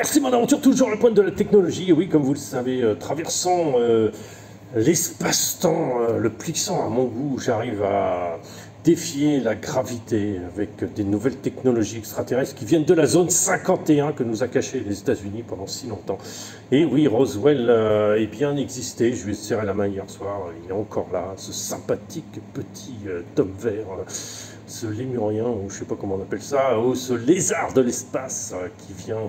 c'est mon aventure toujours à la pointe de la technologie. Et oui, comme vous le savez, traversant l'espace-temps, le plissant à mon goût, j'arrive à défier la gravité avec des nouvelles technologies extraterrestres qui viennent de la zone 51 que nous a caché les États-Unis pendant si longtemps. Et oui, Roswell est bien existé. Je lui ai serré la main hier soir. Il est encore là, ce sympathique petit tome vert. Ce lémurien, ou je sais pas comment on appelle ça, ou ce lézard de l'espace qui vient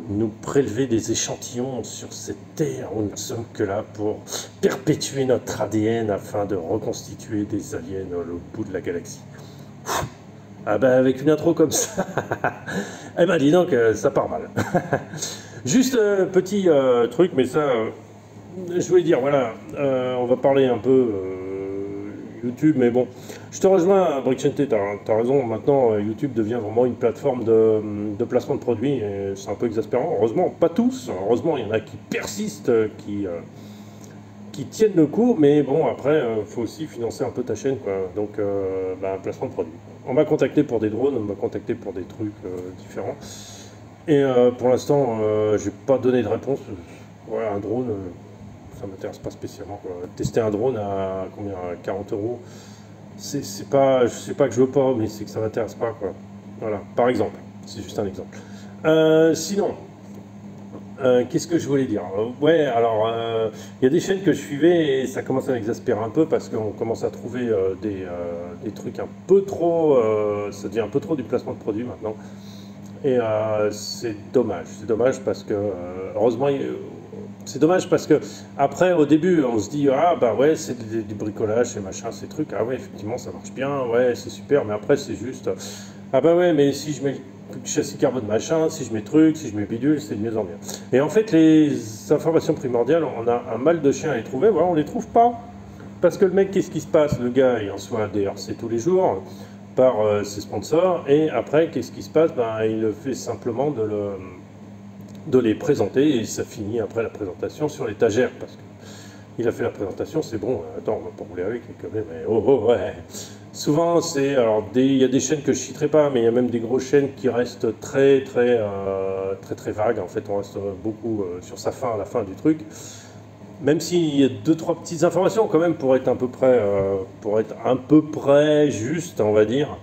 nous prélever des échantillons sur cette terre où nous ne sommes que là pour perpétuer notre ADN afin de reconstituer des aliens au bout de la galaxie. Ah ben avec une intro comme ça, eh ben dis donc, ça part mal. Juste petit truc, mais ça, je voulais dire, voilà, on va parler un peu YouTube, mais bon, je te rejoins, Brickchente, t'as raison, maintenant YouTube devient vraiment une plateforme de placement de produits, et c'est un peu exaspérant, heureusement, pas tous, heureusement, il y en a qui persistent, qui tiennent le coup, mais bon, après, il faut aussi financer un peu ta chaîne, quoi, donc, placement de produits. On m'a contacté pour des drones, on m'a contacté pour des trucs différents, et pour l'instant, j'ai pas donné de réponse. Voilà, un drone, ça m'intéresse pas spécialement, quoi. Tester un drone à combien, à 40 euros, c'est pas, je sais pas que je veux pas, mais c'est que ça m'intéresse pas, quoi. Voilà, par exemple, c'est juste un exemple. Sinon, qu'est-ce que je voulais dire? Ouais, alors, il y a des chaînes que je suivais et ça commence à m'exaspérer un peu parce qu'on commence à trouver des trucs un peu trop, ça devient un peu trop du placement de produits maintenant. Et c'est dommage parce que, heureusement, c'est dommage parce que après, au début, on se dit ah bah ouais, c'est du bricolage, c'est machin, ces trucs. Ah ouais, effectivement, ça marche bien, ouais, c'est super. Mais après, c'est juste ah bah ouais, mais si je mets le châssis carbone machin, si je mets truc, si je mets bidule, c'est de mieux en mieux. Et en fait, les informations primordiales, on a un mal de chien à les trouver. Voilà, on les trouve pas parce que le mec, qu'est-ce qui se passe? Le gars, il reçoit des RC tous les jours par ses sponsors. Et après, qu'est-ce qui se passe? Ben, il le fait simplement de les présenter et ça finit après la présentation sur l'étagère parce que il a fait la présentation, c'est bon, attends, on va pas rouler avec quand même, mais oh ouais. Souvent, c'est, alors, il y a des chaînes que je citerai pas, mais il y a même des grosses chaînes qui restent très vagues, en fait, on reste beaucoup sur sa fin, à la fin du truc, même s'il y a deux, trois petites informations quand même pour être à peu près juste, on va dire.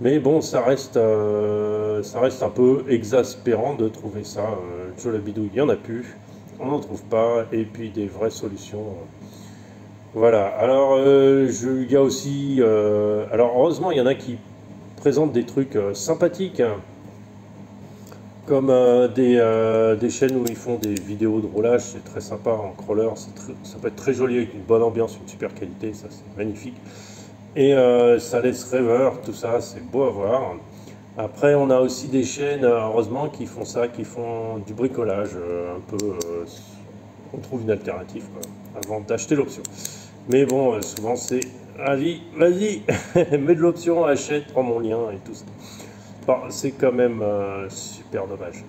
Mais bon, ça reste un peu exaspérant de trouver ça. Joe la bidouille, il n'y en a plus, on n'en trouve pas, et puis des vraies solutions. Voilà, alors il y a aussi... alors heureusement, il y en a qui présentent des trucs sympathiques, hein, comme des chaînes où ils font des vidéos de roulage, c'est très sympa en crawler, ça peut être très joli avec une bonne ambiance, une super qualité, ça c'est magnifique. Et ça laisse rêveur, tout ça, c'est beau à voir. Après, on a aussi des chaînes, heureusement, qui font ça, qui font du bricolage, un peu... on trouve une alternative, quoi, avant d'acheter l'option. Mais bon, souvent c'est... Allez, vas-y, mets de l'option, achète, prends mon lien et tout ça. Bon, c'est quand même super dommage.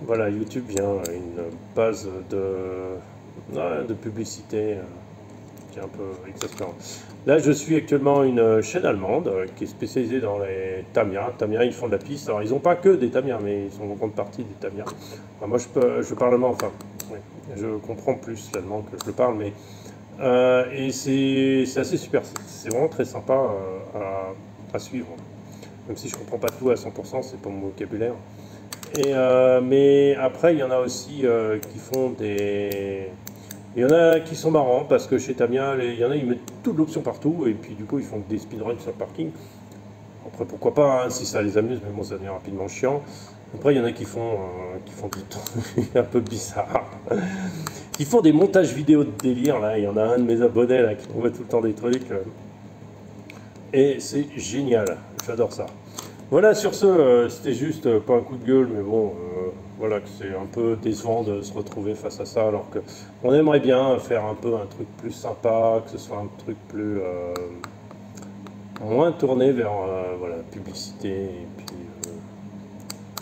Voilà, YouTube vient une base de publicité... qui est un peu exaspérant. Là, je suis actuellement une chaîne allemande qui est spécialisée dans les Tamiya. Tamiya, ils font de la piste. Alors, ils n'ont pas que des Tamiya, mais ils sont en grande partie des Tamiya. Enfin, moi, je parle allemand, enfin, ouais, je comprends plus l'allemand que je le parle, mais... et c'est assez super. C'est vraiment très sympa à suivre. Même si je ne comprends pas tout à 100%, c'est pas mon vocabulaire. Et, mais après, il y en a aussi qui font des... Il y en a qui sont marrants parce que chez Tamiya, il y en a ils mettent toute l'option partout et puis du coup ils font des speedruns sur le parking. Après pourquoi pas, hein, si ça les amuse, mais bon ça devient rapidement chiant. Après il y en a qui font des trucs un peu bizarres. Qui font des montages vidéo de délire, là. Il y en a un de mes abonnés là qui envoie tout le temps des trucs. Et c'est génial, j'adore ça. Voilà, sur ce, c'était juste pas un coup de gueule, mais bon, voilà, que c'est un peu décevant de se retrouver face à ça, alors que on aimerait bien faire un peu un truc plus sympa, que ce soit un truc plus moins tourné vers voilà, publicité, et puis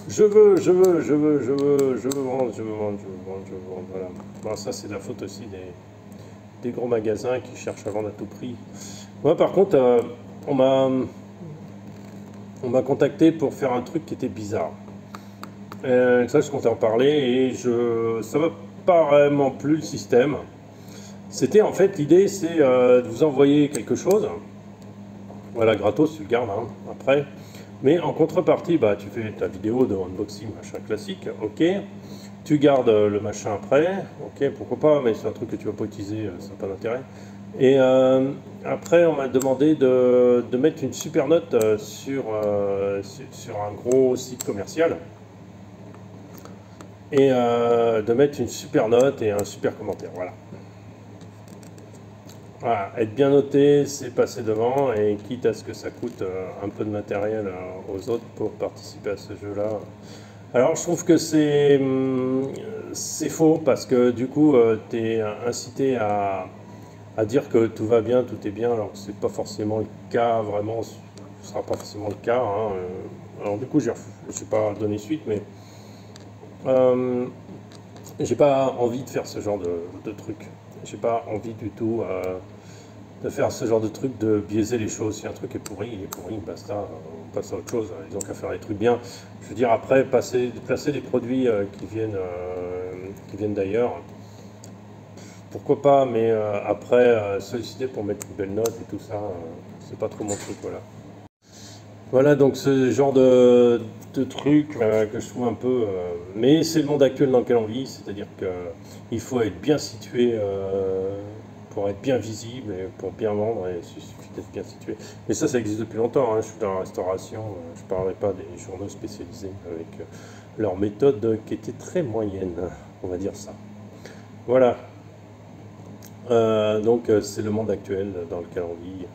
je veux vendre, voilà. Bon, ça c'est la faute aussi des gros magasins qui cherchent à vendre à tout prix. Moi par contre, on m'a contacté pour faire un truc qui était bizarre. Ça, je comptais en parler et ça m'a pas vraiment plu le système. C'était en fait, l'idée, c'est de vous envoyer quelque chose. Voilà, gratos, tu le gardes hein, après. Mais en contrepartie, bah, tu fais ta vidéo de unboxing, machin classique, ok. Tu gardes le machin après, ok, pourquoi pas, mais c'est un truc que tu vas pas utiliser, ça n'a pas d'intérêt. Et après, on m'a demandé de mettre une super note sur un gros site commercial. Et de mettre une super note et un super commentaire, voilà. Voilà, être bien noté, c'est passer devant, et quitte à ce que ça coûte un peu de matériel aux autres pour participer à ce jeu-là. Alors je trouve que c'est faux, parce que du coup, tu es incité à dire que tout va bien, tout est bien, alors que c'est pas forcément le cas, vraiment, ce sera pas forcément le cas. Hein. Alors du coup, j'ai pas donné suite, mais j'ai pas envie de faire ce genre de truc. J'ai pas envie du tout de faire ce genre de truc, de biaiser les choses. Si un truc est pourri, il est pourri, basta, on passe à autre chose. Ils ont qu'à faire les trucs bien. Je veux dire, après, placer des produits qui viennent d'ailleurs, pourquoi pas, mais après, solliciter pour mettre une belle note et tout ça, c'est pas trop mon truc, voilà. Voilà, donc ce genre de truc que je trouve un peu... mais c'est le monde actuel dans lequel on vit, c'est-à-dire qu'il faut être bien situé pour être bien visible et pour bien vendre, et il suffit d'être bien situé. Mais ça existe depuis longtemps, hein. Je suis dans la restauration, je ne parlerai pas des journaux spécialisés avec leur méthode qui était très moyenne, on va dire ça. Voilà. Donc c'est le monde actuel dans lequel on vit.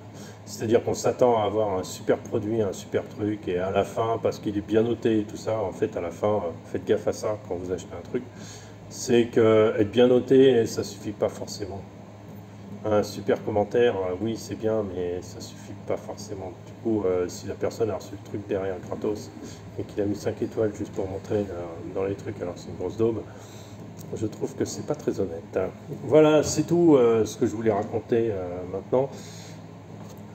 C'est-à-dire qu'on s'attend à avoir un super produit, un super truc, et à la fin, parce qu'il est bien noté et tout ça, en fait à la fin, faites gaffe à ça quand vous achetez un truc, c'est que être bien noté, ça suffit pas forcément. Un super commentaire, oui c'est bien, mais ça suffit pas forcément. Du coup, si la personne a reçu le truc derrière gratos, et qu'il a mis 5 étoiles juste pour montrer dans les trucs, alors c'est une grosse daube, je trouve que c'est pas très honnête. Voilà, c'est tout ce que je voulais raconter maintenant.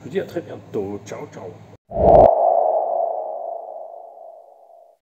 Je vous dis à très bientôt. Ciao, ciao.